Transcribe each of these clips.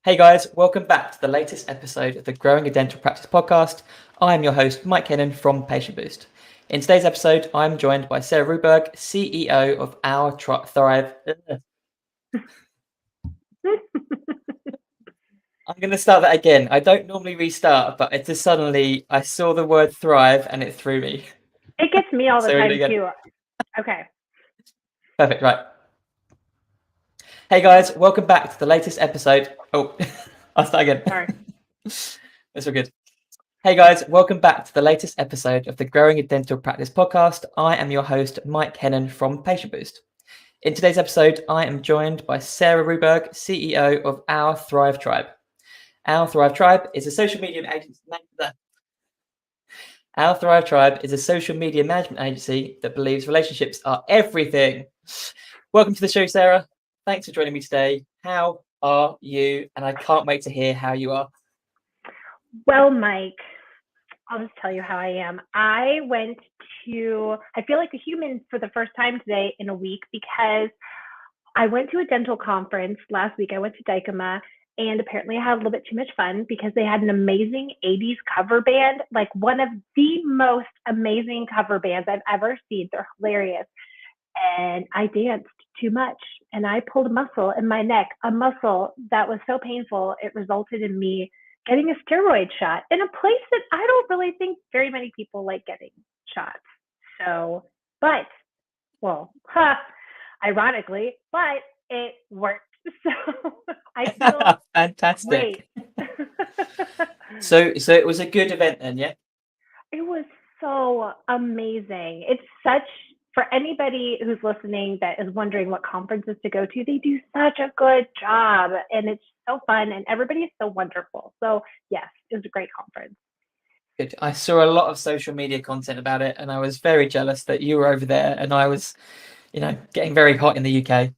Hey guys, welcome back to the latest episode of the Growing a Dental Practice podcast. I am your host, Mike Kennan from Patient Boost. In today's episode, I'm joined by Sarah Ruberg, CEO of Our Thrive. I'm going to start that again. I don't normally restart, but it just suddenly, I saw the word thrive and it threw me. It gets me all the So we're time going to too. Okay. Perfect, right. Hey guys, welcome back to the latest episode. Oh, I'll start again. Sorry. That's all good. Hey guys, welcome back to the latest episode of the Growing a Dental Practice podcast. I am your host, Mike Kennan from Patient Boost. In today's episode, I am joined by Sarah Ruberg, CEO of Our Thrive Tribe. Our Thrive Tribe is a social media agency. Our Thrive Tribe is a social media management agency that believes relationships are everything. Welcome to the show, Sarah. Thanks for joining me today. How are you? And I can't wait to hear how you are. Well, Mike, I'll just tell you how I am. I feel like a human for the first time today in a week because I went to a dental conference last week. I went to Dykema, and apparently I had a little bit too much fun because they had an amazing 80s cover band, like one of the most amazing cover bands I've ever seen. They're hilarious. And I danced too much and I pulled a muscle in my neck, a muscle that was so painful, it resulted in me getting a steroid shot in a place that I don't really think very many people like getting shots. So, ironically, but it worked. So I feel Fantastic. great. So it was a good event then, yeah? It was so amazing. For anybody who's listening that is wondering what conferences to go to, they do such a good job and it's so fun and everybody is so wonderful. So yes, it was a great conference. Good. I saw a lot of social media content about it and I was very jealous that you were over there and I was, getting very hot in the UK.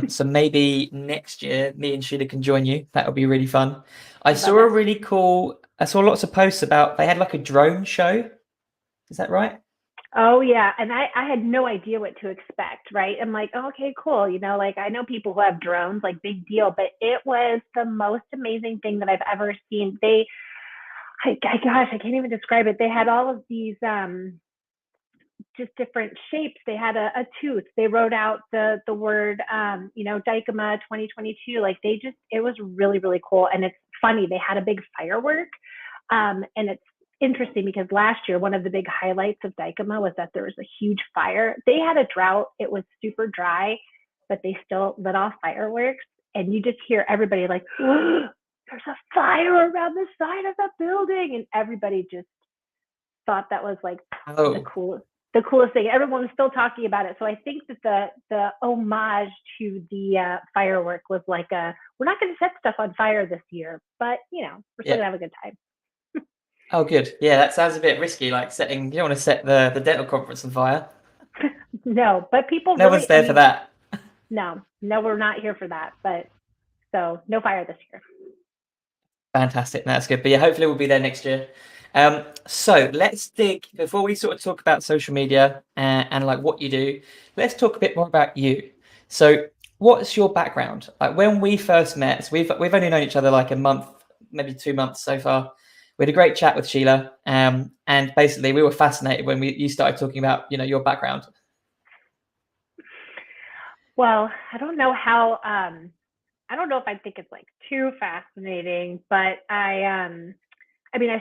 So maybe next year me and Sheila can join you. That would be really fun. I saw lots of posts about, they had like a drone show. Is that right? Oh yeah, and I had no idea what to expect, right? I'm like, oh, okay, cool. Like I know people who have drones, like big deal, but it was the most amazing thing that I've ever seen. Gosh, I can't even describe it. They had all of these just different shapes. They had a tooth. They wrote out the word Dykema 2022. Like it was really, really cool. And it's funny, they had a big firework. And it's interesting because last year, one of the big highlights of Dykema was that there was a huge fire. They had a drought. It was super dry, but they still lit off fireworks. And you just hear everybody like, oh, there's a fire around the side of the building. And everybody just thought that was like the coolest thing. Everyone was still talking about it. So I think that the homage to the firework was like we're not going to set stuff on fire this year, but we're still going to have a good time. Oh, good. Yeah, that sounds a bit risky, like you don't want to set the dental conference on fire. No, but people No one's there for that. No, we're not here for that. But so no fire this year. Fantastic. That's good. But yeah, hopefully we'll be there next year. So let's dig, before we sort of talk about social media and like what you do, let's talk a bit more about you. So what's your background? Like when we first met, so we've only known each other like a month, maybe 2 months so far. We had a great chat with Sheila, and basically we were fascinated when you started talking about your background. Well, I don't know if I think it's like too fascinating, but I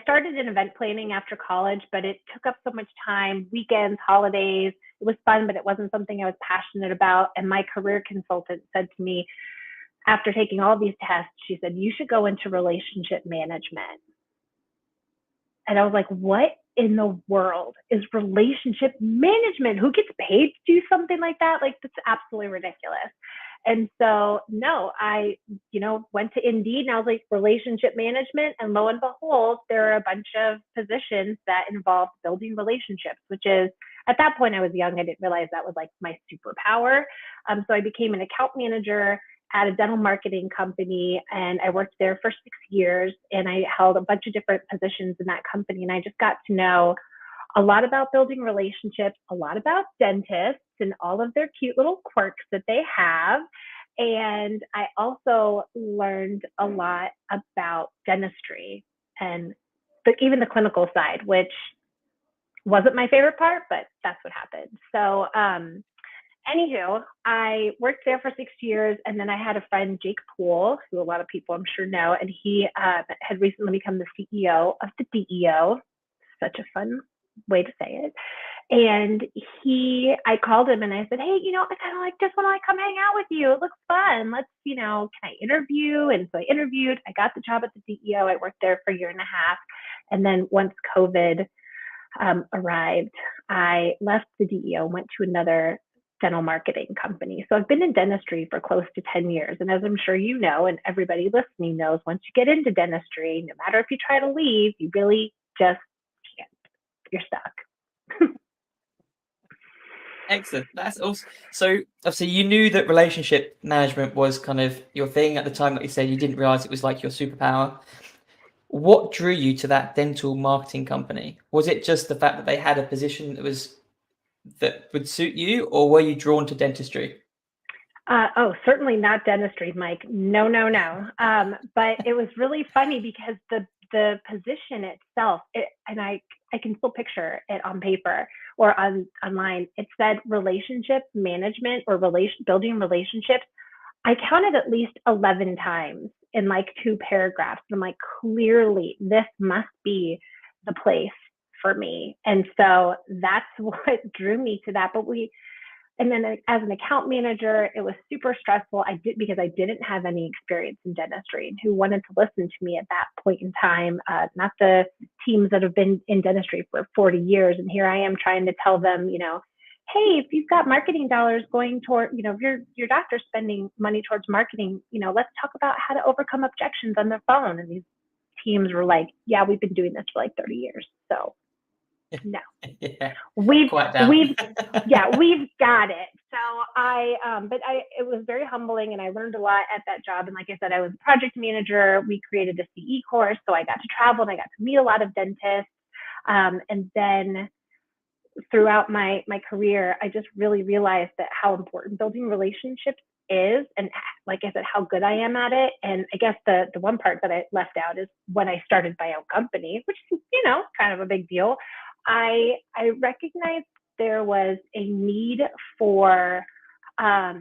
started in event planning after college, but it took up so much time, weekends, holidays. It was fun, but it wasn't something I was passionate about. And my career consultant said to me, after taking all these tests, she said, you should go into relationship management. And I was like, what in the world is relationship management? Who gets paid to do something like that? Like, that's absolutely ridiculous. And so, no, I, went to Indeed and I was like, relationship management. And lo and behold, there are a bunch of positions that involve building relationships, which is, at that point, I was young. I didn't realize that was like my superpower. So I became an account manager at a dental marketing company, and I worked there for 6 years, and I held a bunch of different positions in that company. And I just got to know a lot about building relationships, a lot about dentists and all of their cute little quirks that they have. And I also learned a lot about dentistry and even the clinical side, which wasn't my favorite part, but that's what happened. So, anywho, I worked there for 6 years, and then I had a friend, Jake Poole, who a lot of people I'm sure know, and he had recently become the CEO of the DEO. Such a fun way to say it. And I called him and I said, hey, I kind of like just want to like come hang out with you. It looks fun. Let's, can I interview? And so I interviewed. I got the job at the DEO. I worked there for a year and a half. And then once COVID arrived, I left the DEO, went to another dental marketing company. So I've been in dentistry for close to 10 years. And as I'm sure you know, and everybody listening knows, once you get into dentistry, no matter if you try to leave, you really just can't. You're stuck. Excellent. That's awesome. So obviously you knew that relationship management was kind of your thing at the time, like you said, you didn't realize it was like your superpower. What drew you to that dental marketing company? Was it just the fact that they had a position that would suit you, or were you drawn to dentistry? Certainly not dentistry, Mike. No, no, no. But it was really funny because the position itself, and I can still picture it on paper or online. It said relationship management or building relationships. I counted at least 11 times in like 2 paragraphs. I'm like, clearly, this must be the place for me. And so that's what drew me to that. And then as an account manager, it was super stressful. Because I didn't have any experience in dentistry, and who wanted to listen to me at that point in time, not the teams that have been in dentistry for 40 years. And here I am trying to tell them, hey, if you've got marketing dollars going toward, if your doctor's spending money towards marketing, let's talk about how to overcome objections on the phone. And these teams were like, yeah, we've been doing this for like 30 years. So no, Yeah, we've quite down. we've got it. So it was very humbling, and I learned a lot at that job. And like I said, I was a project manager. We created a CE course, so I got to travel and I got to meet a lot of dentists. And then throughout my career, I just really realized that how important building relationships is, and like I said, how good I am at it. And I guess the one part that I left out is when I started my own company, which is kind of a big deal. I recognized there was a need for I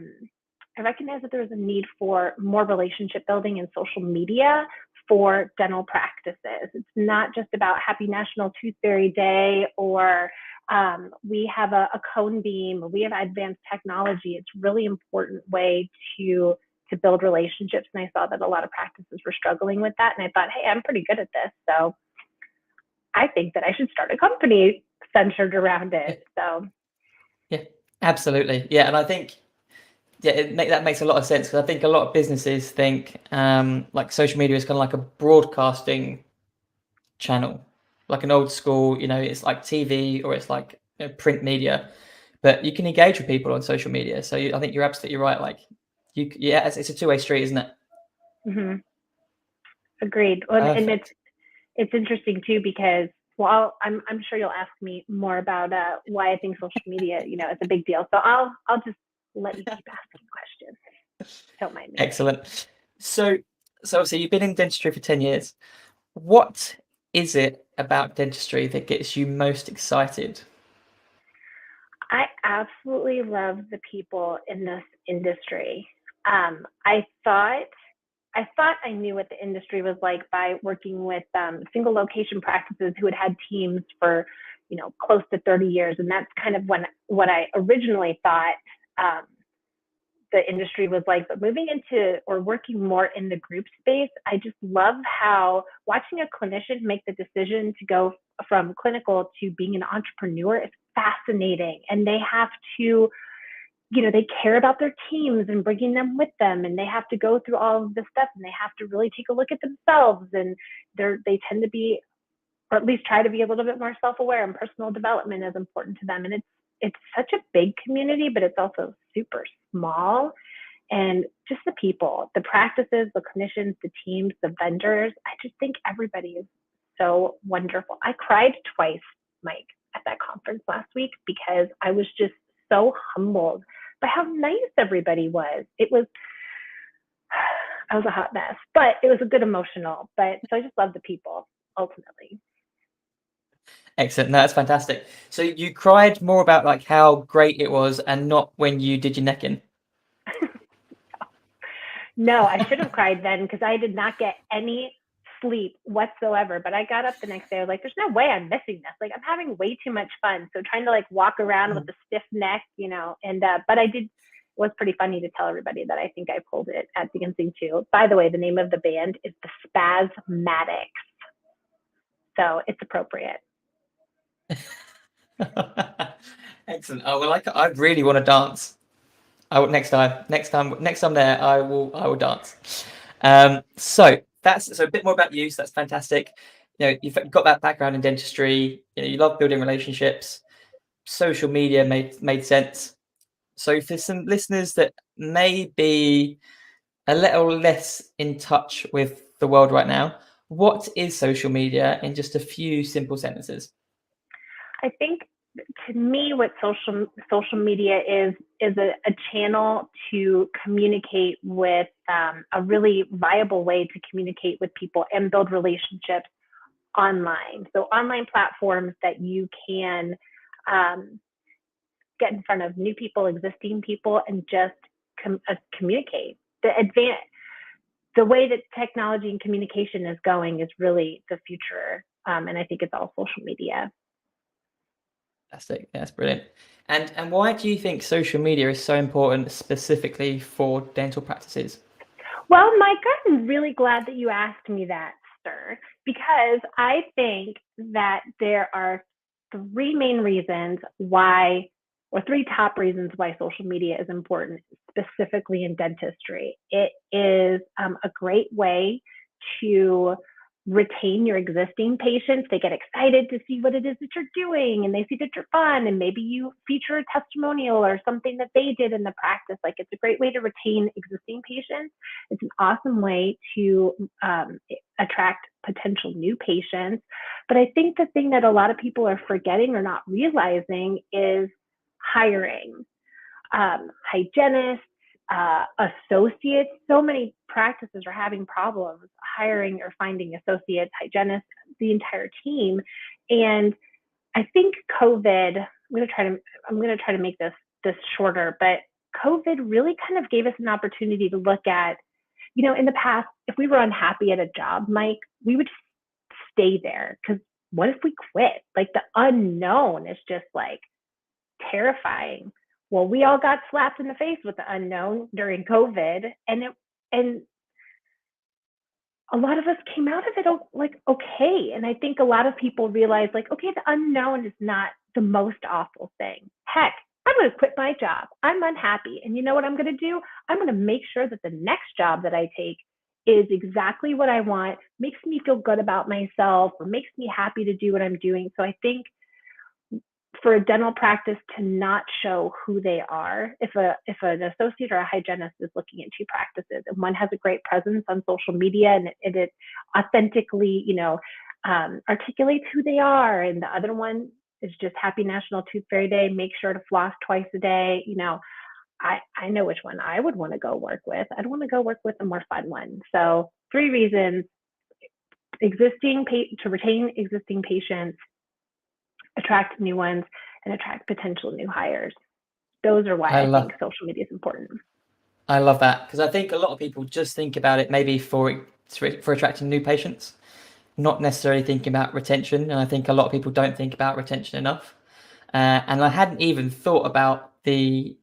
recognized that there was a need for more relationship building in social media for dental practices. It's not just about Happy National Tooth Fairy Day, or we have a cone beam, or we have advanced technology. It's a really important way to build relationships. And I saw that a lot of practices were struggling with that. And I thought, hey, I'm pretty good at this. So I think that I should start a company centered around it. So yeah, absolutely. Yeah. And I think, that makes a lot of sense, because I think a lot of businesses think like social media is kind of like a broadcasting channel, like an old school, it's like TV, or it's like print media, but you can engage with people on social media. So I think you're absolutely right. Like it's a two-way street, isn't it? mm-hmm. Agreed. And it's interesting too, because I'm sure you'll ask me more about why I think social media, is a big deal. So I'll just let you keep asking questions. Don't mind me. Excellent. So obviously you've been in dentistry for 10 years. What is it about dentistry that gets you most excited? I absolutely love the people in this industry. I thought I knew what the industry was like by working with single location practices who had teams for, close to 30 years. And that's kind of what I originally thought the industry was like. But moving into or working more in the group space, I just love how watching a clinician make the decision to go from clinical to being an entrepreneur is fascinating. And they have to, they care about their teams and bringing them with them, and they have to go through all of this stuff, and they have to really take a look at themselves, and they tend to be, or at least try to be, a little bit more self-aware, and personal development is important to them. And it's such a big community, but it's also super small. And just the people, the practices, the clinicians, the teams, the vendors, I just think everybody is so wonderful. I cried twice, Mike, at that conference last week, because I was just so humbled by how nice everybody was. It was I was a hot mess, but it was a good emotional. But so I just love the people ultimately. Excellent. No, that's fantastic. So you cried more about like how great it was and not when you did your neck in. No, I should have cried then because I did not get any sleep whatsoever. But I got up the next day. I was like, there's no way I'm missing this. Like, I'm having way too much fun. So trying to like walk around with a stiff neck, and but I did. It was pretty funny to tell everybody that I think I pulled it at Dancing too. By the way, the name of the band is the Spasmatics. So it's appropriate. Excellent. Oh well, I really want to dance. I will next time there, I will dance. So that's a bit more about you. So that's fantastic. You've got that background in dentistry. You love building relationships. Social media made sense. So for some listeners that may be a little less in touch with the world right now, what is social media in just a few simple sentences? I think to me, what social media is a channel to communicate with, a really viable way to communicate with people and build relationships online. So online platforms that you can get in front of new people, existing people, and just communicate. The way that technology and communication is going is really the future, and I think it's all social media. Fantastic. That's brilliant. And why do you think social media is so important specifically for dental practices? Well, Mike, I'm really glad that you asked me that, sir, because I think that there are three main reasons why, or three top reasons why social media is important, specifically in dentistry. It is a great way to retain your existing patients. They get excited to see what it is that you're doing and they see that you're fun, and maybe you feature a testimonial or something that they did in the practice. Like, it's a great way to retain existing patients. It's an awesome way to attract potential new patients. But I think the thing that a lot of people are forgetting or not realizing is hiring. Hygienists, associates. So many practices are having problems hiring or finding associates, hygienists, the entire team. And I think COVID, I'm gonna try to make this shorter, but COVID really kind of gave us an opportunity to look at, in the past, if we were unhappy at a job, Mike, we would stay there, because what if we quit? Like, the unknown is just like terrifying. Well, we all got slapped in the face with the unknown during COVID, and a lot of us came out of it like okay. And I think a lot of people realize, like, okay, the unknown is not the most awful thing. Heck, I'm going to quit my job. I'm unhappy, and you know what I'm going to do? I'm going to make sure that the next job that I take is exactly what I want, makes me feel good about myself, or makes me happy to do what I'm doing. So I think for a dental practice to not show who they are, if an associate or a hygienist is looking at two practices and one has a great presence on social media and it authentically, articulates who they are, and the other one is just happy National Tooth Fairy Day, make sure to floss twice a day, I know which one I would want to go work with. I'd want to go work with a more fun one. So 3 reasons: to retain existing patients, attract new ones, and attract potential new hires. Those are why I think social media is important. I love that, because I think a lot of people just think about it maybe for attracting new patients, not necessarily thinking about retention. And I think a lot of people don't think about retention enough. And I hadn't even thought about the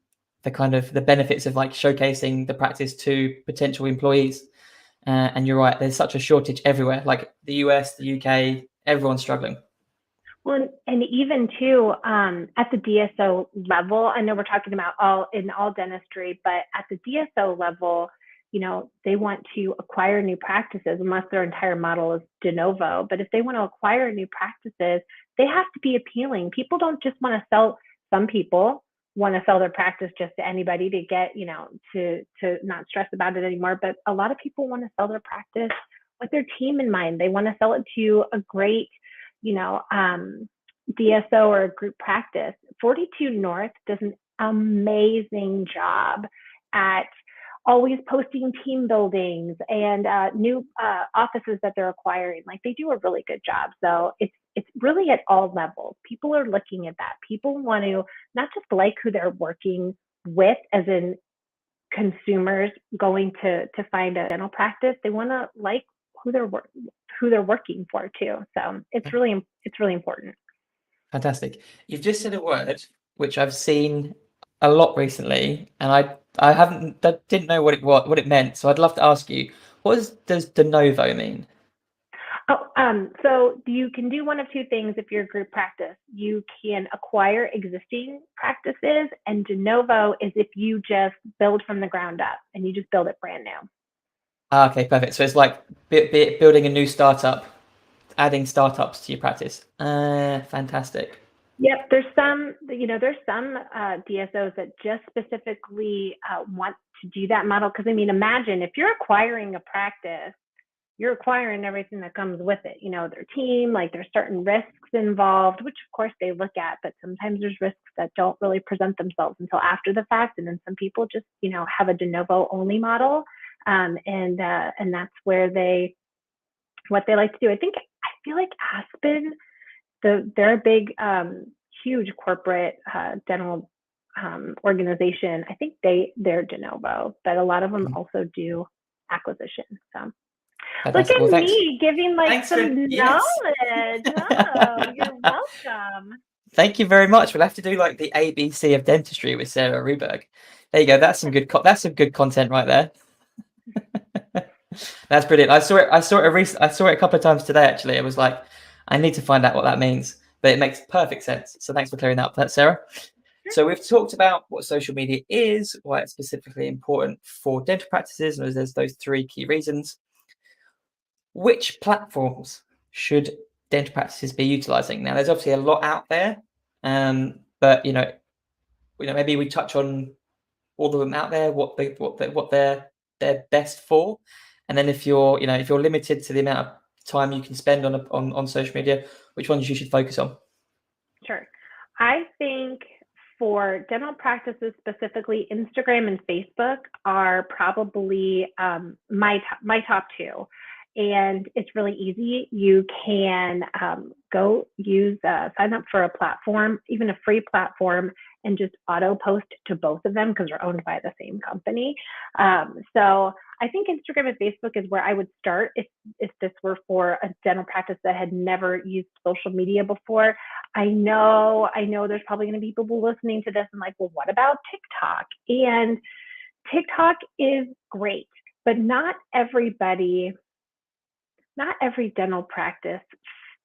kind of the benefits of like showcasing the practice to potential employees. And you're right, there's such a shortage everywhere, like the US, the UK, everyone's struggling. Well, and even too, at the DSO level, I know we're talking about all dentistry, but at the DSO level, they want to acquire new practices unless their entire model is de novo. But if they want to acquire new practices, they have to be appealing. People don't just want to sell. Some people want to sell their practice just to anybody to get, to not stress about it anymore. But a lot of people want to sell their practice with their team in mind. They want to sell it to a great, DSO or a group practice. 42 North does an amazing job at always posting team buildings and new offices that they're acquiring. Like they do a really good job. So it's really at all levels. People are looking at that. People want to not just like who they're working with, as in consumers going to find a dental practice. They want to like who they're working for too. So it's really important. Fantastic. You've just said a word which I've seen a lot recently, and I didn't know what it meant. So I'd love to ask you, does de novo mean? Oh, so you can do one of two things if you're a group practice. You can acquire existing practices, and de novo is if you just build from the ground up and you just build it brand new. Okay, perfect. So it's like building a new startup, adding startups to your practice. Fantastic. Yep, there's some DSOs that just specifically want to do that model. Because I mean, imagine if you're acquiring a practice, you're acquiring everything that comes with it. Their team, like there's certain risks involved, which of course they look at, but sometimes there's risks that don't really present themselves until after the fact. And then some people just, have a de novo only model. And that's where what they like to do. I feel like Aspen, they're a big, huge corporate dental organization. I think they're de novo, but a lot of them also do acquisition. So look Fantastic. at Well, thanks. me giving like Thanks some yes. knowledge. Oh, you're welcome. Thank you very much. We'll have to do like the ABC of dentistry with Sarah Ruberg. There you go. That's some good content right there. That's brilliant. I saw it a couple of times today. Actually, I was like, I need to find out what that means, but it makes perfect sense. So thanks for clearing that up, Sarah. So we've talked about what social media is, why it's specifically important for dental practices, and there's those three key reasons. Which platforms should dental practices be utilizing? Now, there's obviously a lot out there, but maybe we touch on all of them out there, what they're best for, and then if you're limited to the amount of time you can spend on social media, which ones you should focus on. Sure. I think for dental practices specifically, Instagram and Facebook are probably my top two. And it's really easy. You can go sign up for a platform, even a free platform, and just auto post to both of them because they're owned by the same company. So I think Instagram and Facebook is where I would start if this were for a dental practice that had never used social media before. I know there's probably going to be people listening to this and like, well, what about TikTok? And TikTok is great, but not every dental practice,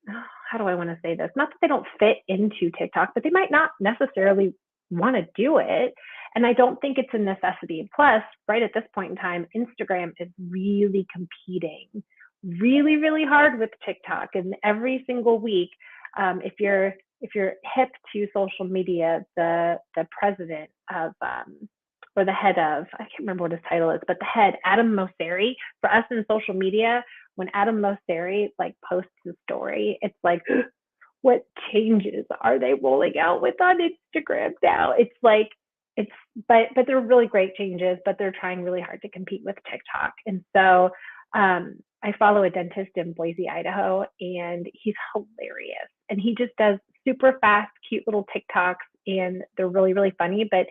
how do I want to say this? Not that they don't fit into TikTok, but they might not necessarily want to do it. And I don't think it's a necessity. Plus, right at this point in time, Instagram is really competing really, really hard with TikTok. And every single week, if you're hip to social media, the president of or the head of, I can't remember what his title is, but the head, Adam Mosseri, for us in social media, when Adam Mosseri like posts a story, it's like, what changes are they rolling out with on Instagram now? But they're really great changes, but they're trying really hard to compete with TikTok. And so I follow a dentist in Boise, Idaho, and he's hilarious. And he just does super fast, cute little TikToks, and they're really, really funny, but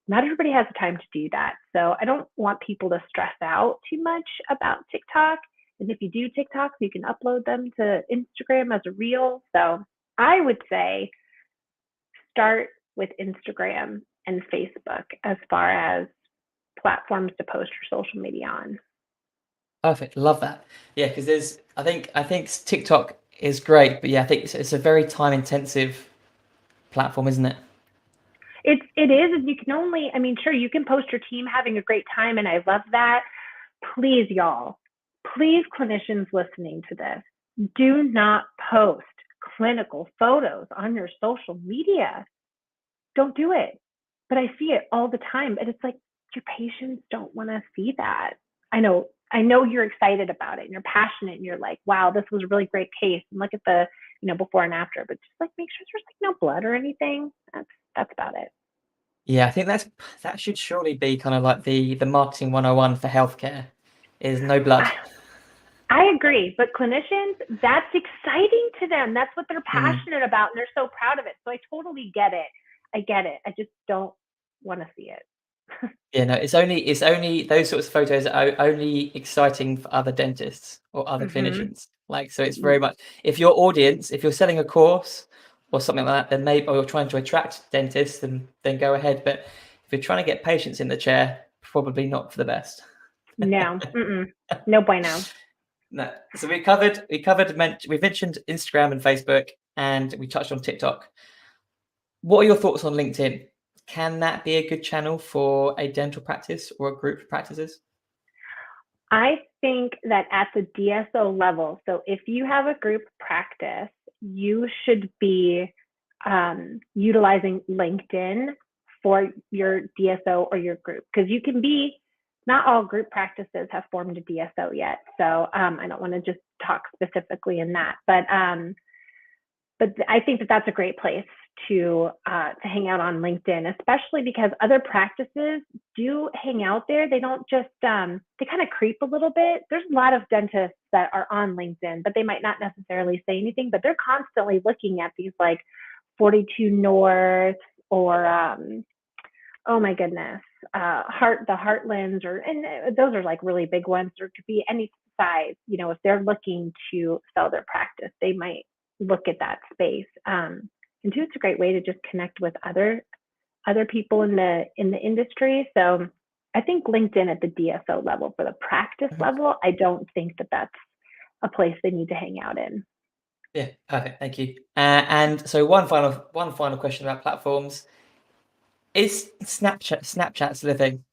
not everybody has the time to do that. So I don't want people to stress out too much about TikTok. And if you do TikToks, you can upload them to Instagram as a reel. So I would say start with Instagram and Facebook as far as platforms to post your social media on. Perfect. Love that. Yeah, because I think TikTok is great, but yeah, I think it's a very time intensive platform, isn't it? It is, and you can only, I mean, sure, you can post your team having a great time, and I love that. Please, y'all, please, clinicians listening to this, do not post clinical photos on your social media. Don't do it. But I see it all the time, and it's like your patients don't want to see that. I know you're excited about it, and you're passionate, and you're like, wow, this was a really great case, and look at the before and after. But just like make sure there's like no blood or anything. That's about it. Yeah, I think that should surely be kind of like the marketing 101 for healthcare is no blood. I, I agree, but clinicians, that's exciting to them. That's what they're Mm. passionate about, and they're so proud of it. So I totally get it. I get it. I just don't want to see it. Yeah, no, it's only those sorts of photos are only exciting for other dentists or other hmm clinicians. Like, so it's very much if your audience, if you're selling a course or something like that, then maybe or you're trying to attract dentists, then go ahead. But if you're trying to get patients in the chair, probably not for the best. No, no bueno. No. So we've mentioned Instagram and Facebook, and we touched on TikTok. What are your thoughts on LinkedIn? Can that be a good channel for a dental practice or a group of practices? I think that at the DSO level, so if you have a group practice, you should be utilizing LinkedIn for your DSO or your group, because you can be, not all group practices have formed a DSO yet. So I don't want to just talk specifically in that, but I think that that's a great place to hang out on LinkedIn, especially because other practices do hang out there. They don't just they kind of creep a little bit. There's a lot of dentists that are on LinkedIn, but they might not necessarily say anything. But they're constantly looking at these like 42 North or oh my goodness, the Heartlands, or and those are like really big ones. Or it could be any size. You know, if they're looking to sell their practice, they might look at that space. And two, it's a great way to just connect with other people in the industry. So I think LinkedIn at the DSO level, for the practice Mhm. level, I don't think that that's a place they need to hang out in. Yeah, perfect. Thank you. And so one final question about platforms. Is Snapchat's living?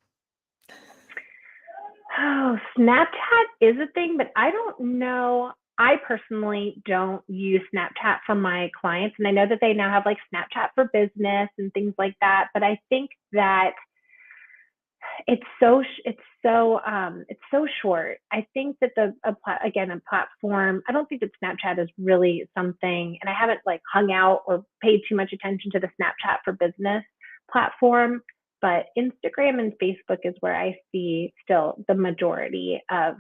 Oh, Snapchat is a thing, but I don't know. I personally don't use Snapchat for my clients, and I know that they now have like Snapchat for business and things like that. But I think that it's so short. I think that again, a platform. I don't think that Snapchat is really something, and I haven't like hung out or paid too much attention to the Snapchat for business platform. But Instagram and Facebook is where I see still the majority of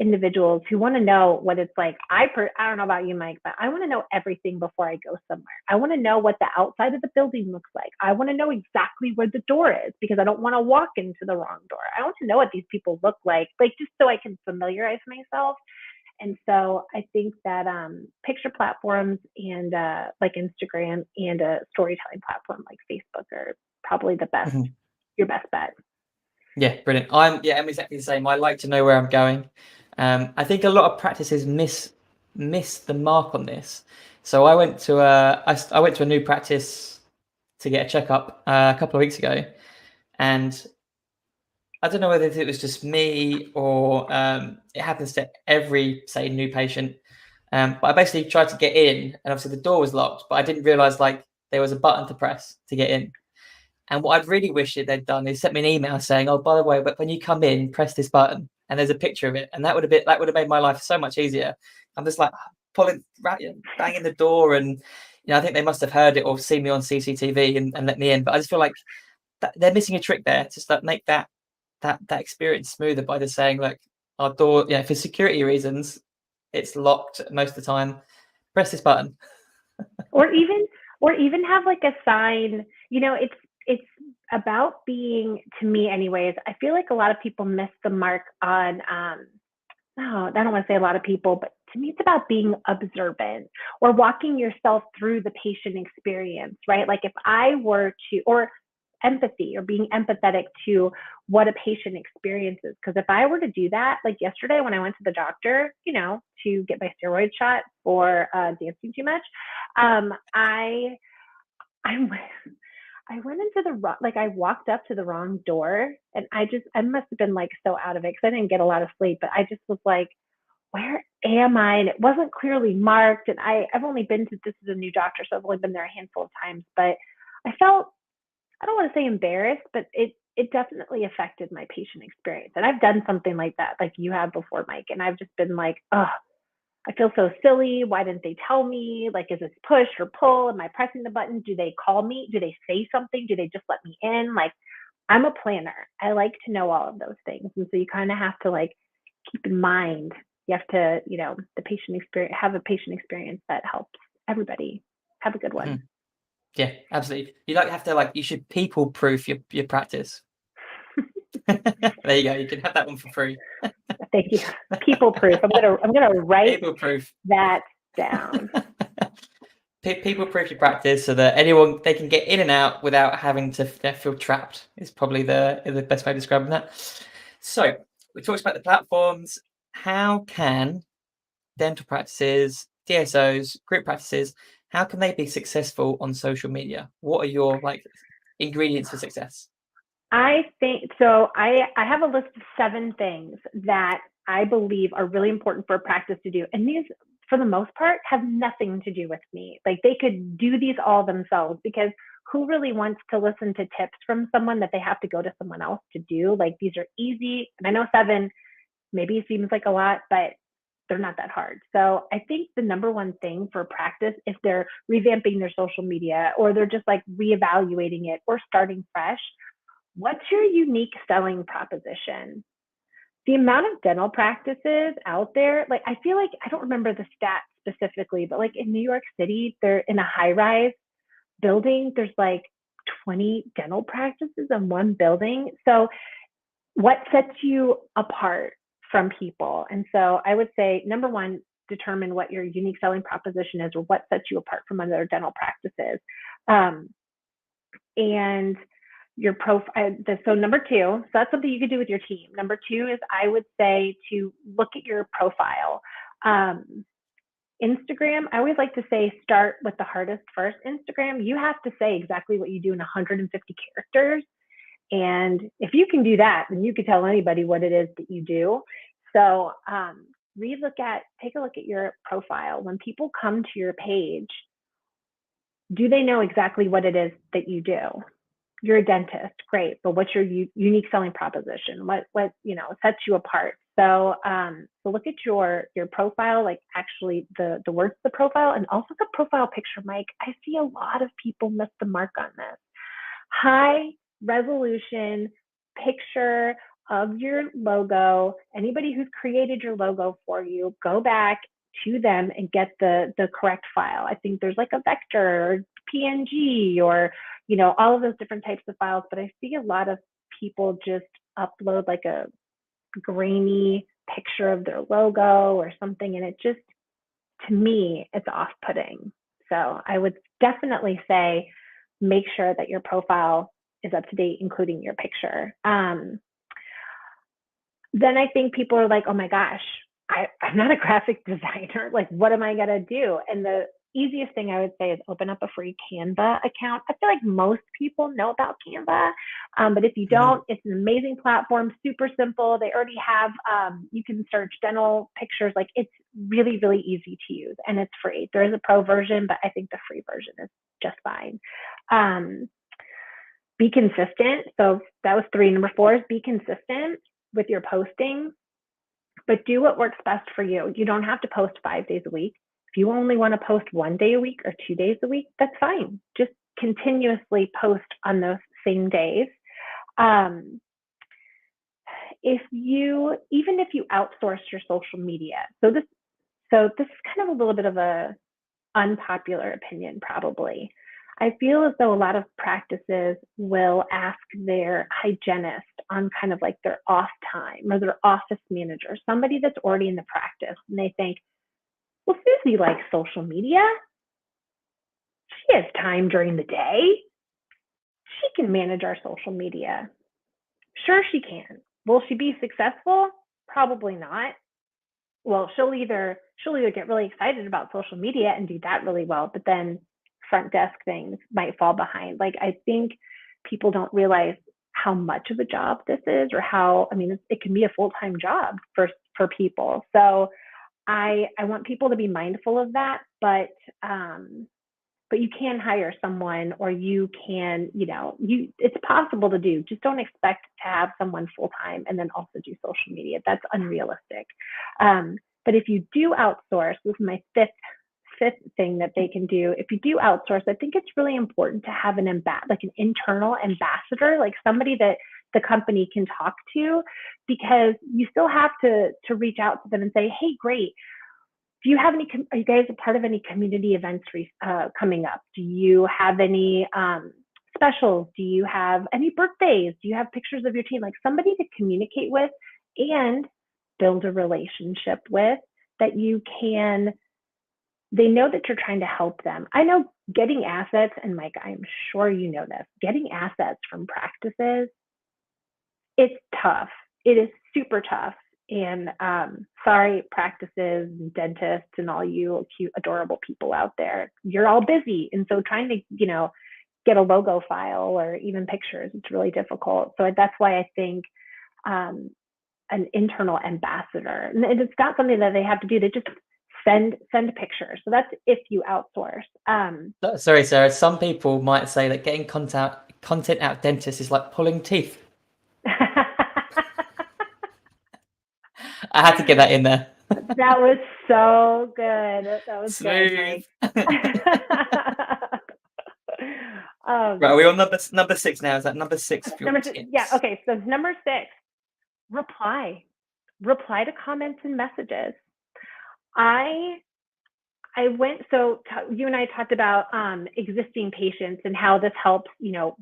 individuals who want to know what it's like. I don't know about you, Mike, but I want to know everything before I go somewhere. I want to know what the outside of the building looks like. I want to know exactly where the door is, because I don't want to walk into the wrong door. I want to know what these people look like just so I can familiarize myself. And so I think that picture platforms and like Instagram and a storytelling platform like Facebook are probably Mhm. your best bet. Yeah, brilliant. I'm exactly the same. I like to know where I'm going. I think a lot of practices miss the mark on this. So I went to a new practice to get a checkup a couple of weeks ago, and I don't know whether it was just me or it happens to every, say, new patient. But I basically tried to get in, and obviously the door was locked, but I didn't realize like there was a button to press to get in. And what I'd really wish it they'd done is sent me an email saying, "Oh, by the way, but when you come in, press this button," and there's a picture of it, and that would have made my life so much easier. I'm just like banging the door, and I think they must have heard it or seen me on CCTV and let me in. But I just feel like they're missing a trick there. Just like make that experience smoother by just saying, "Look, our door, for security reasons, it's locked most of the time. Press this button." or even or even have like a sign. It's about being, to me anyways, I feel like a lot of people miss the mark on no, I don't want to say a lot of people, but to me it's about being observant or walking yourself through the patient experience, right? Like if I were to, or empathy, or being empathetic to what a patient experiences. Because if I were to do that, like yesterday when I went to the doctor, to get my steroid shot for dancing too much, I I went I went into the wrong, like I walked up to the wrong door, and I must have been like so out of it because I didn't get a lot of sleep, but I just was like, where am I? And it wasn't clearly marked. And I've only been to, this is a new doctor, so I've only been there a handful of times, but I felt, I don't want to say embarrassed, but it definitely affected my patient experience. And I've done something like that, like you have before, Mike. And I've just been like, oh, I feel so silly. Why didn't they tell me? Like, is this push or pull? Am I pressing the button? Do they call me? Do they say something? Do they just let me in? Like, I'm a planner. I like to know all of those things. And so you kind of have to like keep in mind, you have to, the patient experience, have a patient experience that helps everybody have a good one. Mm-hmm. Yeah, absolutely. You have to you should people proof your practice. There you go. You can have that one for free. Thank you. People proof. I'm gonna write people proof that down. People proof your practice so that they can get in and out without having to feel trapped. Is probably the best way of describing that. So we talked about the platforms. How can dental practices, DSOs, group practices, how can they be successful on social media? What are your ingredients for success? I think so. I have a list of 7 things that I believe are really important for a practice to do. And these, for the most part, have nothing to do with me. Like, they could do these all themselves, because who really wants to listen to tips from someone that they have to go to someone else to do? Like, these are easy. And I know 7 maybe seems like a lot, but they're not that hard. So I think the number one thing for practice, if they're revamping their social media, or they're just like reevaluating it or starting fresh, what's your unique selling proposition? The amount of dental practices out there, like, I feel like, I don't remember the stat specifically, but like in New York City, they're in a high rise building, there's like 20 dental practices in one building. So what sets you apart from people? And so I would say, number one, determine what your unique selling proposition is, or what sets you apart from other dental practices. And your profile. So number 2, so that's something you could do with your team. Number 2 is, I would say, to look at your profile. Instagram, I always like to say, start with the hardest first. Instagram, you have to say exactly what you do in 150 characters. And if you can do that, then you can tell anybody what it is that you do. So take a look at your profile. When people come to your page, do they know exactly what it is that you do? You're a dentist, great, but what's your unique selling proposition? What sets you apart? So look at your profile, like actually the words of the profile, and also the profile picture. Mike, I see a lot of people miss the mark on this. High resolution picture of your logo. Anybody who's created your logo for you, go back to them and get the correct file. I think there's like a vector or PNG, or all of those different types of files, but I see a lot of people just upload like a grainy picture of their logo or something, and it just, to me, it's off-putting. So I would definitely say, make sure that your profile is up to date, including your picture. Then I think people are like, oh my gosh, I'm not a graphic designer. Like, what am I going to do? And the easiest thing I would say is open up a free Canva account. I feel like most people know about Canva, but if you don't, it's an amazing platform, super simple. They already have, you can search dental pictures. Like, it's really, really easy to use, and it's free. There is a pro version, but I think the free version is just fine. Be consistent. So that was 3. Number 4 is be consistent with your posting, but do what works best for you. You don't have to post 5 days a week. If you only want to post 1 day a week or 2 days a week, that's fine. Just continuously post on those same days. Even if you outsource your social media, so this is kind of a little bit of a unpopular opinion, probably. I feel as though a lot of practices will ask their hygienist on kind of like their off time, or their office manager, somebody that's already in the practice, and they think, well, Susie likes social media. She has time during the day. She can manage our social media. Sure, she can. Will she be successful? Probably not. Well, she'll either get really excited about social media and do that really well, but then front desk things might fall behind. Like, I think people don't realize how much of a job this is, or how, it can be a full-time job for people. So I want people to be mindful of that, but you can hire someone, or you can, it's possible to do. Just don't expect to have someone full-time and then also do social media. That's unrealistic. But if you do outsource, this is my fifth thing that they can do. If you do outsource, I think it's really important to have an internal ambassador, like somebody that the company can talk to, because you still have to reach out to them and say, hey, great. Do you have any, are you guys a part of any community events coming up? Do you have any specials? Do you have any birthdays? Do you have pictures of your team? Like somebody to communicate with and build a relationship with, that you can, they know that you're trying to help them. I know getting assets, and Mike, I'm sure you know this, getting assets from practices, it's tough. It is super tough. And sorry, practices and dentists and all you cute, adorable people out there, you're all busy. And so trying to, get a logo file or even pictures, it's really difficult. So that's why I think an internal ambassador, and it's not something that they have to do. They just send pictures. So that's if you outsource. Sorry, Sarah. Some people might say that getting content out of dentists is like pulling teeth. I had to get that in there. That was so good. That was smooth. Good, Right, are we on number 6 now? Is that number 6? Number 6, yeah. Okay, so number 6, reply to comments and messages. I went, so you and I talked about existing patients and how this helps,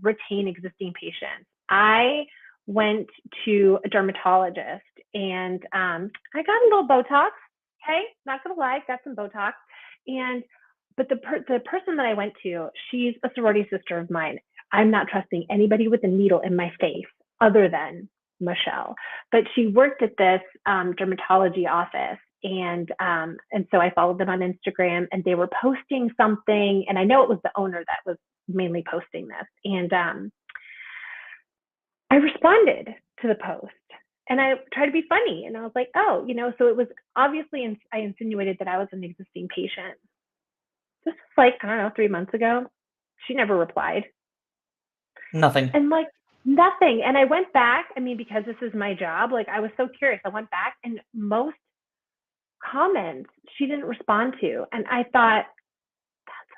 retain existing patients. I went to a dermatologist and I got a little Botox. Okay, not gonna lie, got some Botox. But the person that I went to, she's a sorority sister of mine. I'm not trusting anybody with a needle in my face other than Michelle. But she worked at this dermatology office. And so I followed them on Instagram, and they were posting something, and I know it was the owner that was mainly posting this. And I responded to the post, and I tried to be funny, and I was like, oh, so it was obviously, I insinuated that I was an existing patient. This was like, I don't know, 3 months ago. She never replied. Nothing. And nothing. And I went back, because this is my job, I was so curious. I went back, and most comments she didn't respond to, and I thought, that's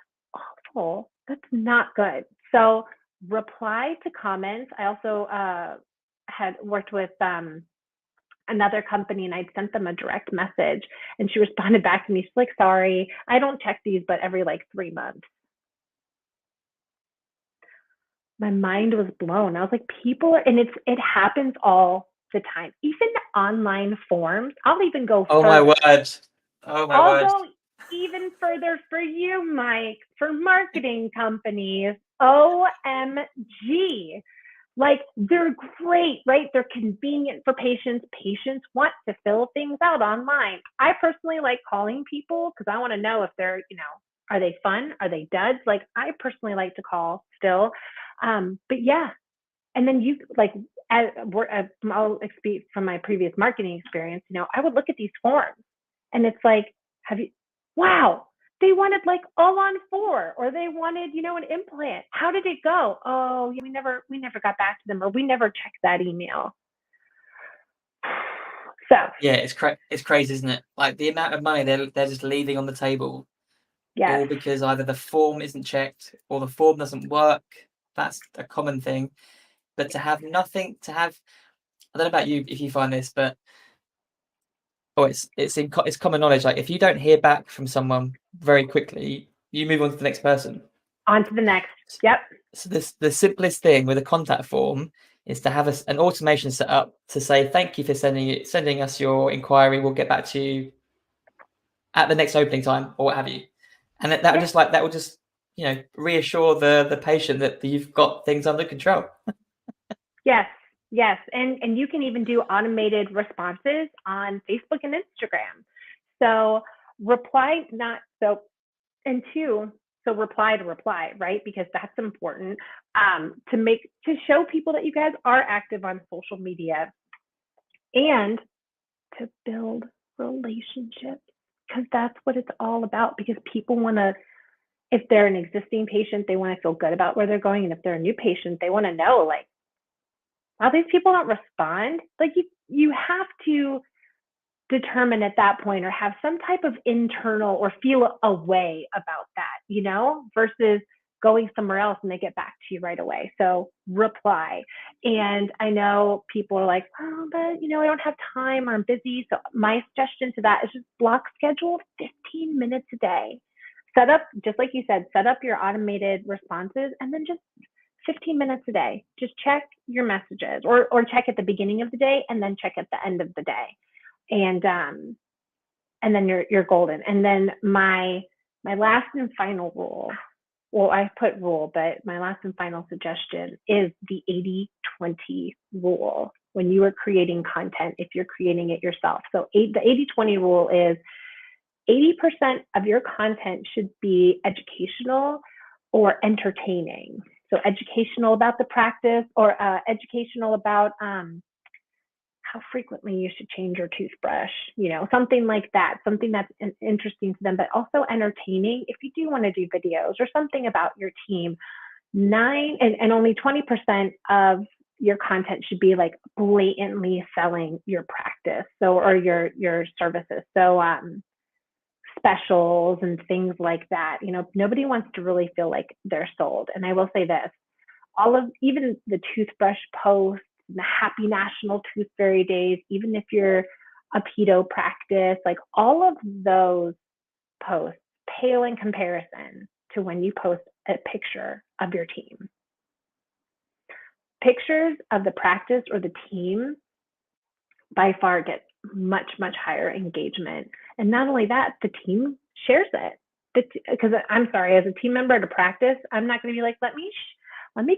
awful, that's not good. So reply to comments. I also had worked with another company, and I'd sent them a direct message, and she responded back to me. She's like, sorry, I don't check these but every 3 months. My mind was blown. I was like, people are, and it happens all the time. Even online forms. I'll even go further. My word. I'll go even further for you, Mike, for marketing companies. OMG. They're great, right? They're convenient for patients. Patients want to fill things out online. I personally like calling people because I want to know if they're, are they fun? Are they duds? I personally like to call still. But yeah. And then I'll speak from my previous marketing experience, I would look at these forms, and it's like, wow, they wanted all on 4, or they wanted, an implant. How did it go? Oh, we never got back to them, or we never checked that email. So yeah, it's crazy, isn't it? The amount of money they're just leaving on the table, all because either the form isn't checked or the form doesn't work. That's a common thing. But to have nothing, I don't know about you if you find this, but it's common knowledge. If you don't hear back from someone very quickly, you move on to the next person. On to the next. Yep. So the simplest thing with a contact form is to have an automation set up to say, thank you for sending us your inquiry. We'll get back to you at the next opening time, or what have you. And that will just reassure the patient that you've got things under control. Yes. And you can even do automated responses on Facebook and Instagram. So reply to reply, right? Because that's important to show people that you guys are active on social media, and to build relationships, because that's what it's all about. Because people want to, if they're an existing patient, they want to feel good about where they're going. And if they're a new patient, they want to know, wow, these people don't respond. You have to determine at that point or have some type of internal or feel a way about that, versus going somewhere else and they get back to you right away. So reply. And I know people are like, oh, but I don't have time or I'm busy. So my suggestion to that is just block schedule 15 minutes a day. Set up, just like you said, set up your automated responses and then just 15 minutes a day. Just check your messages or check at the beginning of the day and then check at the end of the day. And then you're golden. And then my last and final rule, well, I put rule, but my last and final suggestion is the 80-20 rule when you are creating content, if you're creating it yourself. So the 80-20 rule is 80% of your content should be educational or entertaining. So educational about the practice or educational about how frequently you should change your toothbrush, something like that, something that's interesting to them, but also entertaining. If you do want to do videos or something about your team, and only 20% of your content should be like blatantly selling your practice, or your services. So specials and things like that. Nobody wants to really feel like they're sold. And I will say this, even the toothbrush posts, the Happy National Tooth Fairy Days, even if you're a pedo practice, like all of those posts pale in comparison to when you post a picture of your team. Pictures of the practice or the team by far get much, much higher engagement. And not only that, the team shares it. Because I'm sorry, as a team member at a practice, I'm not going to be like, let me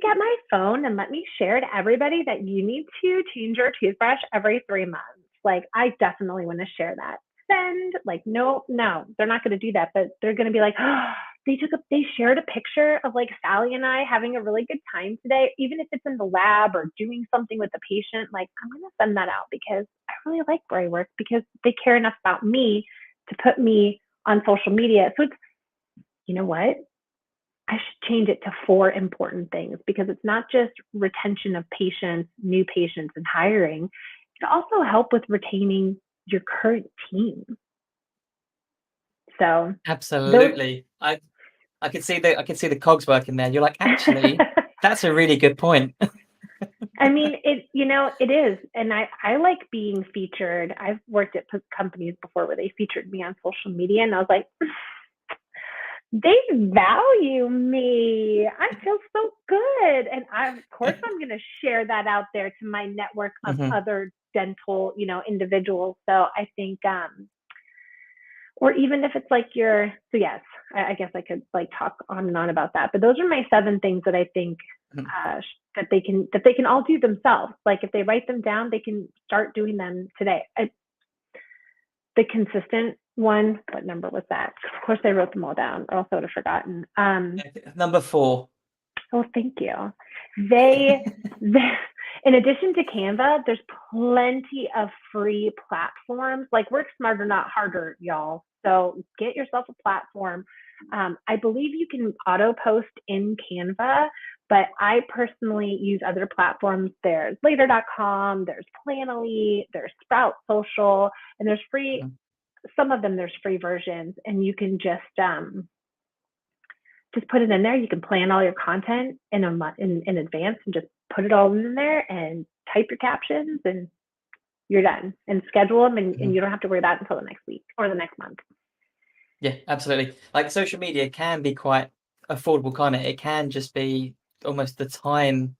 get my phone and let me share to everybody that you need to change your toothbrush every 3 months. Like, I definitely want to share that. Send, like, no, they're not going to do that, but they're going to be like, oh, they shared a picture of like Sally and I having a really good time today, even if it's in the lab or doing something with the patient. Like, I'm going to send that out because I really like where I work, because they care enough about me to put me on social media. So it's, you know what? I should change it to 4 important things, because it's not just retention of patients, new patients, and hiring. It also help with retaining your current team. So Absolutely. I could see the cogs working there. You're like, actually, that's a really good point. I mean, it is. And I like being featured. I've worked at companies before where they featured me on social media, and I was like, they value me. I feel so good. And of course, I'm going to share that out there to my network of other dental, individuals. So I think, or even if it's like so yes, I guess I could like talk on and on about that. But those are my 7 things that I think that they can all do themselves. Like, if they write them down, they can start doing them today. The consistent one, what number was that? Of course, I wrote them all down, or else I would have forgotten. Number 4. Oh, thank you. They in addition to Canva, there's plenty of free platforms. Like, work smarter, not harder, y'all. So get yourself a platform. I believe you can auto post in Canva, but I personally use other platforms. There's later.com, there's Planoly, there's Sprout Social, and there's free. Some of them, there's free versions, and you can just put it in there. You can plan all your content in advance and just put it all in there and type your captions, and you're done, and schedule them, and you don't have to worry about it until the next week or the next month. Yeah, absolutely. Like, social media can be quite affordable, can't it? It can just be almost the time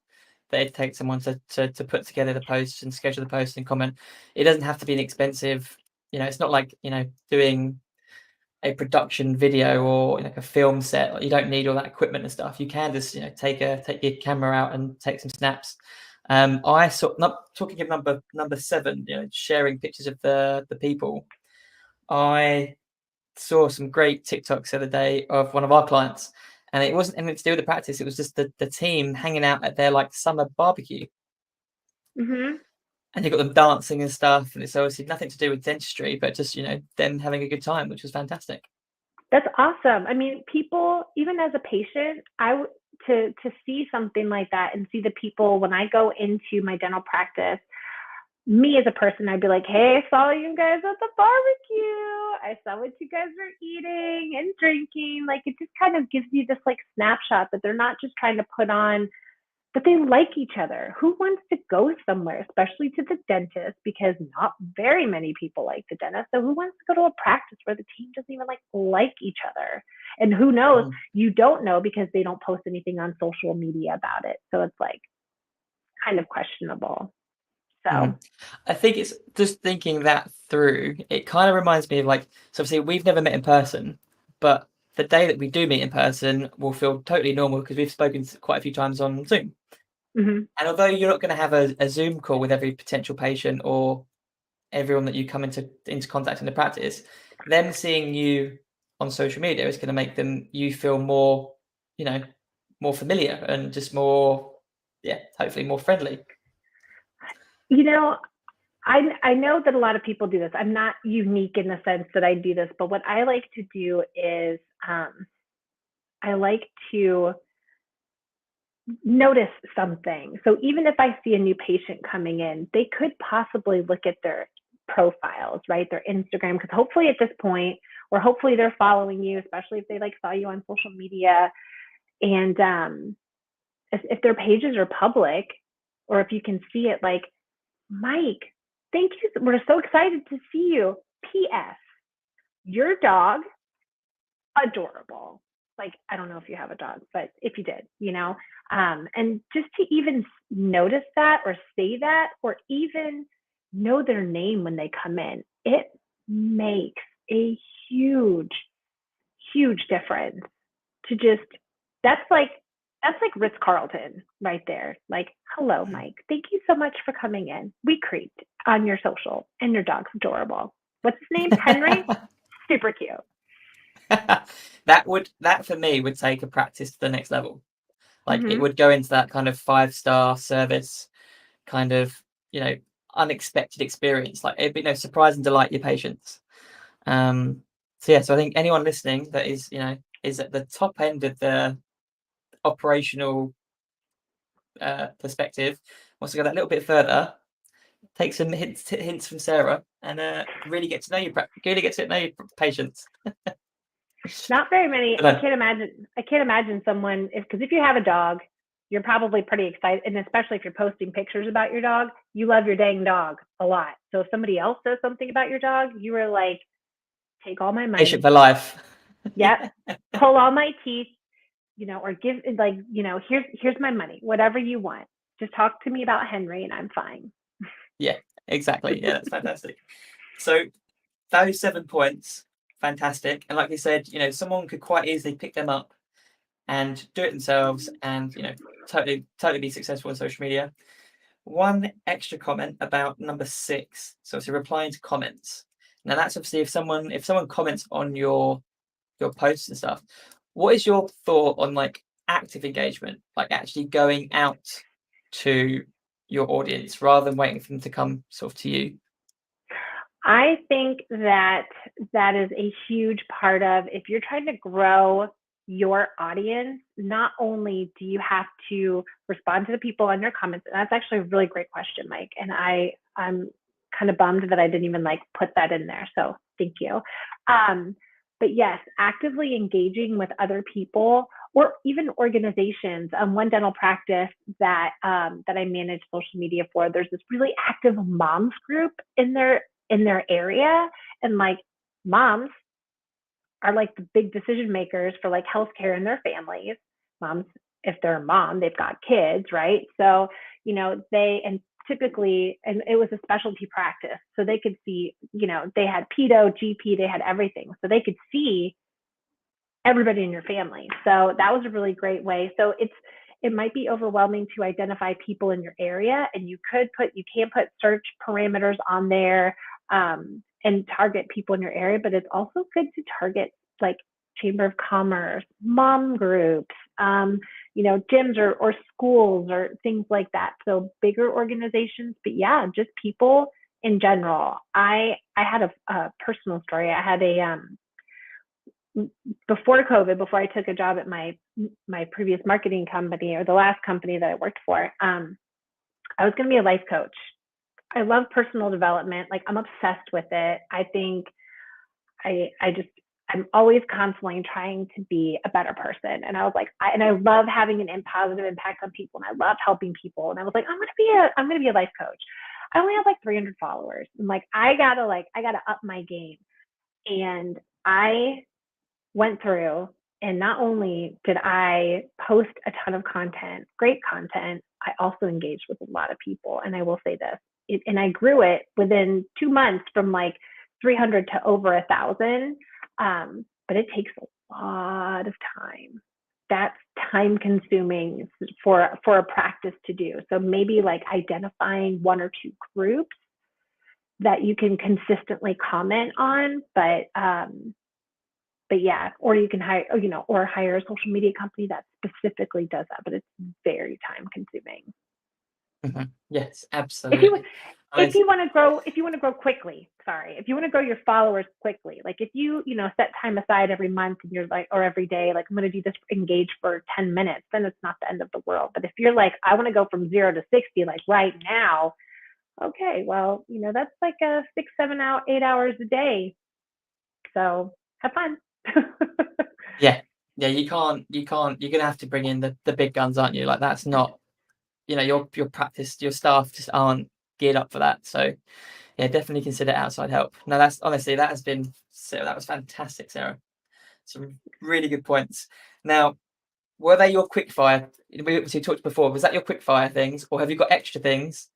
that it takes someone to put together the posts and schedule the posts and comment. It doesn't have to be an expensive, it's not like, doing a production video or like a film set. You don't need all that equipment and stuff. You can just, take your camera out and take some snaps. I saw, not talking of number 7, sharing pictures of the people. I saw some great TikToks the other day of one of our clients, and it wasn't anything to do with the practice. It was just the team hanging out at their like summer barbecue. And you got them dancing and stuff, and it's obviously nothing to do with dentistry, but just them having a good time, which was fantastic. That's awesome. I mean, people, even as a patient, to see something like that and see the people when I go into my dental practice, me as a person, I'd be like, hey, I saw you guys at the barbecue. I saw what you guys were eating and drinking. Like, it just kind of gives you this like snapshot that they're not just trying to put on, but they like each other. Who wants to go somewhere, especially to the dentist? Because not very many people like the dentist. So who wants to go to a practice where the team doesn't even like each other? And who knows? You don't know because they don't post anything on social media about it. So it's like kind of questionable. So I think it's just thinking that through. It kind of reminds me of like, so obviously we've never met in person, but the day that we do meet in person will feel totally normal because we've spoken quite a few times on Zoom. mhm. And although you're not going to have a Zoom call with every potential patient or everyone that you come into contact in the practice, them seeing you on social media is going to make you feel more, more familiar and just more, hopefully more friendly. You know, I know that a lot of people do this. I'm not unique in the sense that I do this, but what I like to do is I like to notice something. So even if I see a new patient coming in, they could possibly look at their profiles, right? Their Instagram, because hopefully at this point, or hopefully they're following you, especially if they like saw you on social media. And if their pages are public, or if you can see it like, Mike, thank you. We're so excited to see you. P.S. Your dog, adorable. Like, I don't know if you have a dog, but if you did, and just to even notice that or say that, or even know their name when they come in, it makes a huge, huge difference to just, that's like Ritz Carlton right there. Like, hello, Mike. Thank you so much for coming in. We creeped on your social, and your dog's adorable. What's his name? Henry? Super cute. That for me would take a practice to the next level. Like it would go into that kind of 5-star service kind of, unexpected experience. Like it'd be surprise and delight your patients. So I think anyone listening that is, is at the top end of the operational perspective, wants to go that little bit further, take some hints from Sarah, and really get to know your patients. Not very many. I can't imagine someone, because if you have a dog, you're probably pretty excited, and especially if you're posting pictures about your dog, you love your dang dog a lot. So if somebody else says something about your dog, you were like, take all my money. Patient for life. Yep. Pull all my teeth, or give, like, here's my money, whatever you want. Just talk to me about Henry and I'm fine. Yeah, exactly. Yeah, that's fantastic. So those 7 points, fantastic. And like you said, someone could quite easily pick them up and do it themselves and, totally be successful on social media. One extra comment about number 6. So obviously replying to comments. Now that's obviously if someone comments on your posts and stuff, what is your thought on like active engagement, like actually going out to your audience rather than waiting for them to come sort of to you? I think that is a huge part of, if you're trying to grow your audience, not only do you have to respond to the people on your comments, and that's actually a really great question, Mike. And I'm kind of bummed that I didn't even put that in there. So thank you. But yes, actively engaging with other people or even organizations. One dental practice that that I manage social media for, there's this really active moms group in their area, and moms are the big decision makers for healthcare in their families. Moms, if they're a mom, they've got kids, right? So and typically, and it was a specialty practice, so they could see, they had pedo, GP, they had everything, so they could see everybody in your family. So that was a really great way. So it might be overwhelming to identify people in your area, and you can put search parameters on there and target people in your area, but it's also good to target Chamber of Commerce, mom groups, gyms or schools or things like that. So bigger organizations, but yeah, just people in general. I had a personal story. I had before COVID, before I took a job at my previous marketing company, or the last company that I worked for, I was going to be a life coach. I love personal development. Like I'm obsessed with it. I think I just I'm always constantly trying to be a better person. And I was like, I love having an positive impact on people, and I love helping people. And I was like, I'm gonna be a life coach. I only have like 300 followers. I'm like, I gotta up my game. And I went through, and not only did I post a ton of content, great content, I also engaged with a lot of people. And I will say this, and I grew it within 2 months from like 300 to over 1,000. But it takes a lot of time. That's time consuming for a practice to do. So maybe like identifying one or two groups that you can consistently comment on, but yeah, or you can hire, or hire a social media company that specifically does that, but it's very time consuming. Yes, If you absolutely. if you want to grow, quickly, if you want to grow your followers quickly, like if you set time aside every month and you're like, or every day, like I'm going to do this, engage for 10 minutes, then it's not the end of the world. But if you're like, I want to go from 0 to 60, like right now, okay, well, that's like a 6, 7 out, 8 hours a day. So have fun. Yeah, you can't. You're gonna have to bring in the big guns, aren't you? Like that's not, your practice, your staff just aren't geared up for that. So yeah, definitely consider outside help. No, that's honestly, that was fantastic, Sarah. Some really good points. Now, were they your quick fire? We talked before. Was that your quick fire things, or have you got extra things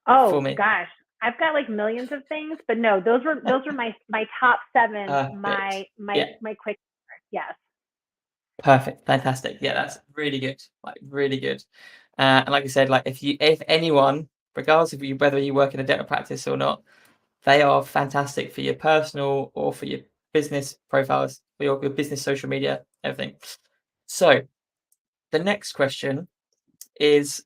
for Oh me? gosh, I've got like millions of things, but no, those were my top 7. Perfect. Yeah, My quick, yes. perfect, fantastic. Yeah, that's really good. Like really good. And like I said, like if anyone, regardless of whether you work in a dental practice or not, they are fantastic for your personal or for your business profiles, for your business social media, everything. So the next question is,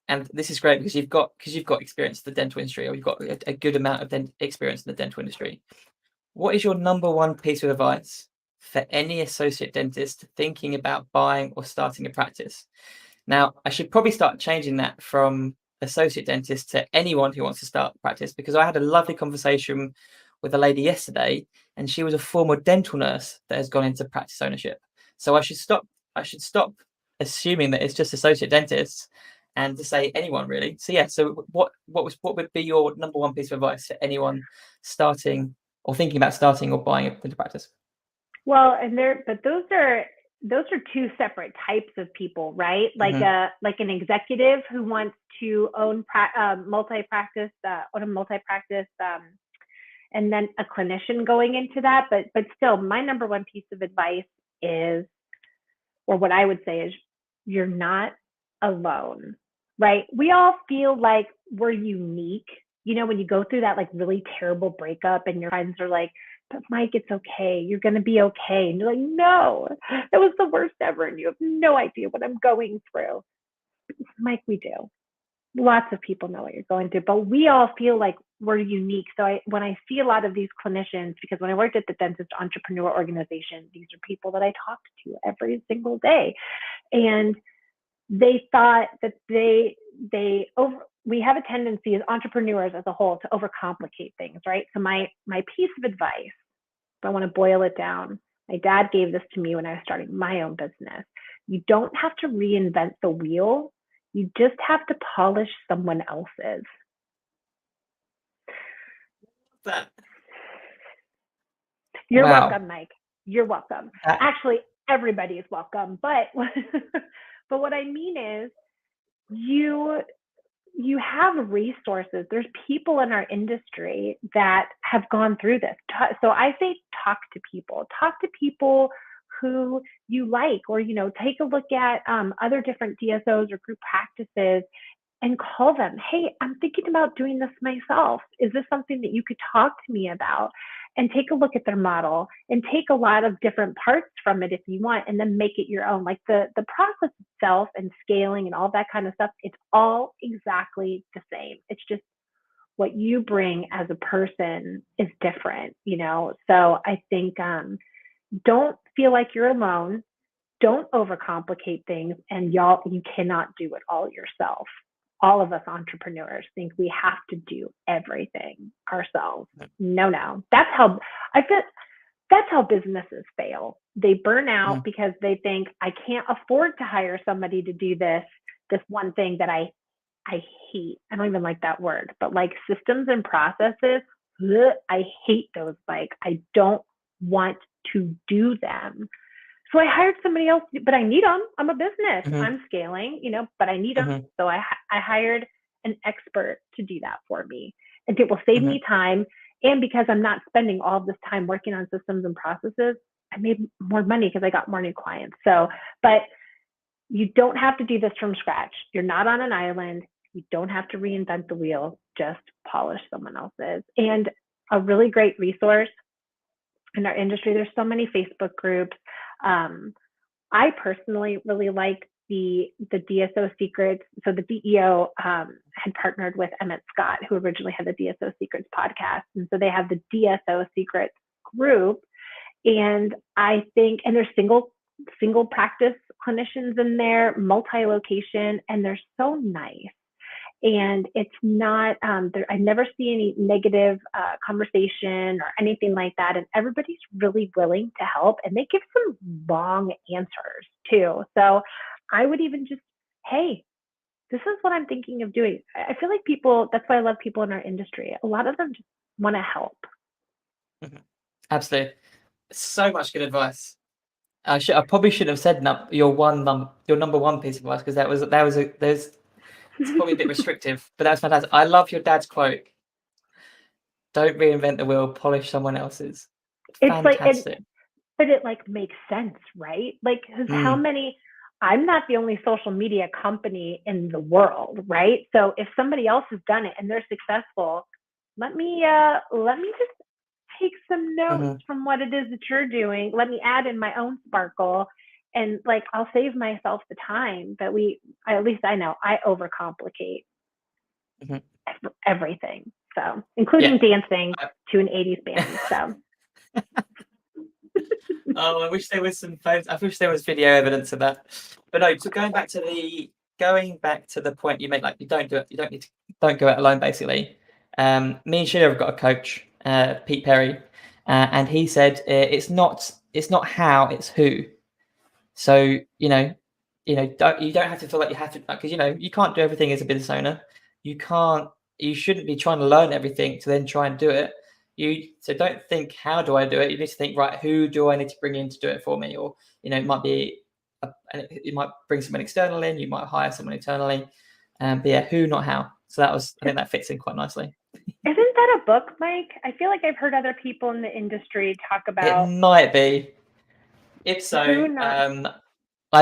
and this is great because you've got experience in the dental industry, or you've got a good amount of experience in the dental industry. What is your number one piece of advice for any associate dentist thinking about buying or starting a practice? Now, I should probably start changing that from associate dentist to anyone who wants to start practice, because I had a lovely conversation with a lady yesterday, and she was a former dental nurse that has gone into practice ownership. So I should stop assuming that it's just associate dentists and to say anyone really. So yeah, so what would be your number one piece of advice for anyone starting or thinking about starting or buying into practice? Well, but those are two separate types of people, right? Like like an executive who wants to own multi-practice, and then a clinician going into that. But still, my number one piece of advice is, or what I would say is, you're not alone, right? We all feel like we're unique. When you go through that like really terrible breakup and your friends are like, but Mike, it's okay. You're going to be okay. And you're like, no, it was the worst ever. And you have no idea what I'm going through. Mike, we do. Lots of people know what you're going through, but we all feel like we're unique. So when I see a lot of these clinicians, because when I worked at the Dentist Entrepreneur Organization, these are people that I talk to every single day. And they thought that we have a tendency as entrepreneurs as a whole to overcomplicate things, right? So my piece of advice, if I want to boil it down, my dad gave this to me when I was starting my own business. You don't have to reinvent the wheel. You just have to polish someone else's. That. You're Wow. welcome, Mike. You're welcome. Actually, everybody is welcome. But but what I mean is, you have resources. There's people in our industry that have gone through this. So I say talk to people who you like, or take a look at other different DSOs or group practices and call them. Hey, I'm thinking about doing this myself. Is this something that you could talk to me about? And take a look at their model and take a lot of different parts from it if you want, and then make it your own. Like the process itself and scaling and all that kind of stuff, it's all exactly the same. It's just what you bring as a person is different, So I think don't feel like you're alone. Don't overcomplicate things, and you cannot do it all yourself. all of us entrepreneurs think we have to do everything ourselves. No. I feel that's how businesses fail. They burn out because they think I can't afford to hire somebody to do this one thing that I hate. I don't even like that word, but like systems and processes, I hate those. Like I don't want to do them. So I hired somebody else, but I need them. I'm a business. I'm scaling, but I need them. So I hired an expert to do that for me. And it will save me time. And because I'm not spending all of this time working on systems and processes, I made more money because I got more new clients. So, but you don't have to do this from scratch. You're not on an island. You don't have to reinvent the wheel. Just polish someone else's. And a really great resource in our industry, there's so many Facebook groups. I personally really like the DSO Secrets. So the DEO had partnered with Emmett Scott, who originally had the DSO Secrets podcast. And so they have the DSO Secrets group. And I think, and there's single practice clinicians in there, multi-location, and they're so nice. And it's not, I never see any negative conversation or anything like that. And everybody's really willing to help, and they give some long answers too. So I would even just, hey, this is what I'm thinking of doing. I feel like people, that's why I love people in our industry. A lot of them just want to help. Absolutely. So much good advice. I probably should have said your number one piece of advice, because it's probably a bit restrictive, but that's fantastic. I love your dad's quote. Don't reinvent the wheel, polish someone else's. Fantastic. But it like makes sense, right? Like, how many, I'm not the only social media company in the world, right? So if somebody else has done it and they're successful, let me just take some notes from what it is that you're doing. Let me add in my own sparkle, and like I'll save myself the time. But at least I know I overcomplicate everything. So including dancing to an 80s band. So oh, I wish there was some photos. I wish there was video evidence of that. But no, so going back to the point you made, like you don't go it alone, basically. Me and Sheila have got a coach, Pete Perry, and he said it's not how, it's who. So you don't have to feel like you have to, because you can't do everything as a business owner. You shouldn't be trying to learn everything to then try and do it. So don't think, how do I do it? You need to think, right, who do I need to bring in to do it for me? Or it might be you might bring someone external in, you might hire someone internally. But yeah, who, not how. So I think that fits in quite nicely. Isn't that a book, Mike? I feel like I've heard other people in the industry talk about. It might be. If so, I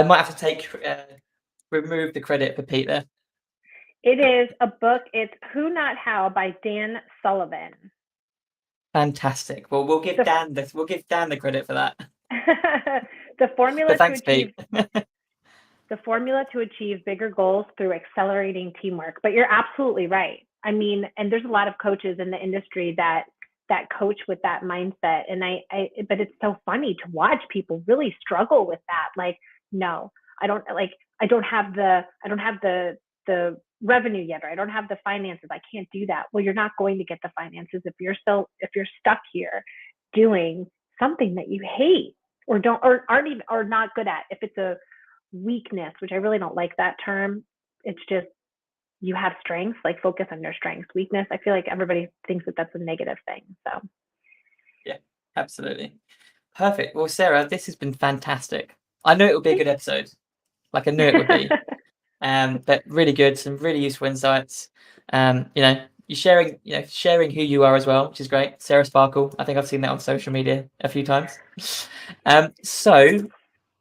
might have to remove the credit for Pete there. It is a book. It's Who Not How by Dan Sullivan. Fantastic. Well, we'll give Dan the credit for that. The formula thanks, to achieve Pete. the formula to achieve bigger goals through accelerating teamwork. But you're absolutely right. I mean, and there's a lot of coaches in the industry that coach with that mindset. And but it's so funny to watch people really struggle with that. Like, no, I don't have the revenue yet, or I don't have the finances. I can't do that. Well, you're not going to get the finances if you're stuck here doing something that you hate or aren't even, or not good at. If it's a weakness, which I really don't like that term, it's just, you have strengths, like focus on your strengths. Weakness, I feel like everybody thinks that that's a negative thing. So yeah, absolutely. Perfect. Well, Sarah, this has been fantastic. I knew it would be a good episode. Like I knew it would be. But really good, some really useful insights. You're sharing who you are as well, which is great. Sarah Sparkle. I think I've seen that on social media a few times. So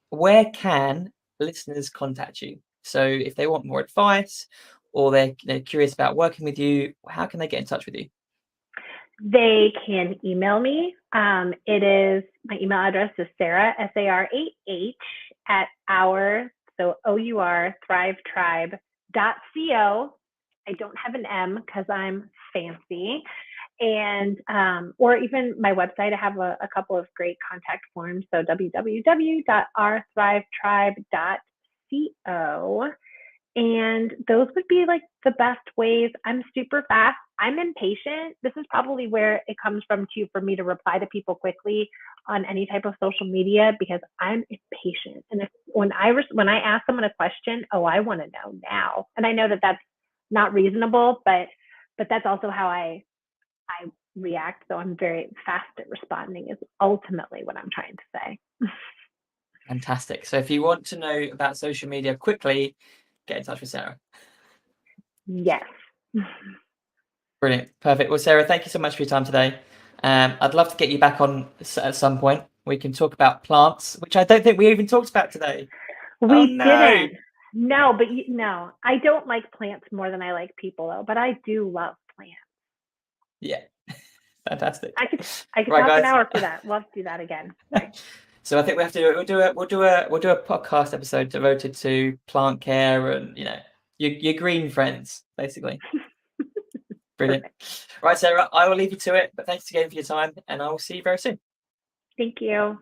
where can listeners contact you? So if they want more advice, or they're curious about working with you, how can they get in touch with you? They can email me. My email address is Sarah, SAR88 at so OUR thrivetribe.co. I don't have an M because I'm fancy. And or even my website, I have a couple of great contact forms. So www.rthrivetribe.co. And those would be like the best ways. I'm super fast. I'm impatient. This is probably where it comes from too, for me to reply to people quickly on any type of social media, because I'm impatient. And if when I ask someone a question, oh, I want to know now. And I know that that's not reasonable, but that's also how I react. So I'm very fast at responding is ultimately what I'm trying to say. Fantastic. So if you want to know about social media quickly, get in touch with Sarah. Yes. Brilliant. Perfect. Well, Sarah, thank you so much for your time today. I'd love to get you back on at some point. We can talk about plants, which I don't think we even talked about today. We didn't. No, but no, I don't like plants more than I like people, though. But I do love plants. Yeah, fantastic. I could Right, talk guys. an hour for that. We'll have to do that again. So I think we have to we'll do a podcast episode devoted to plant care and your green friends, basically. Brilliant. Right, Sarah, I will leave you to it, but thanks again for your time, and I will see you very soon. Thank you.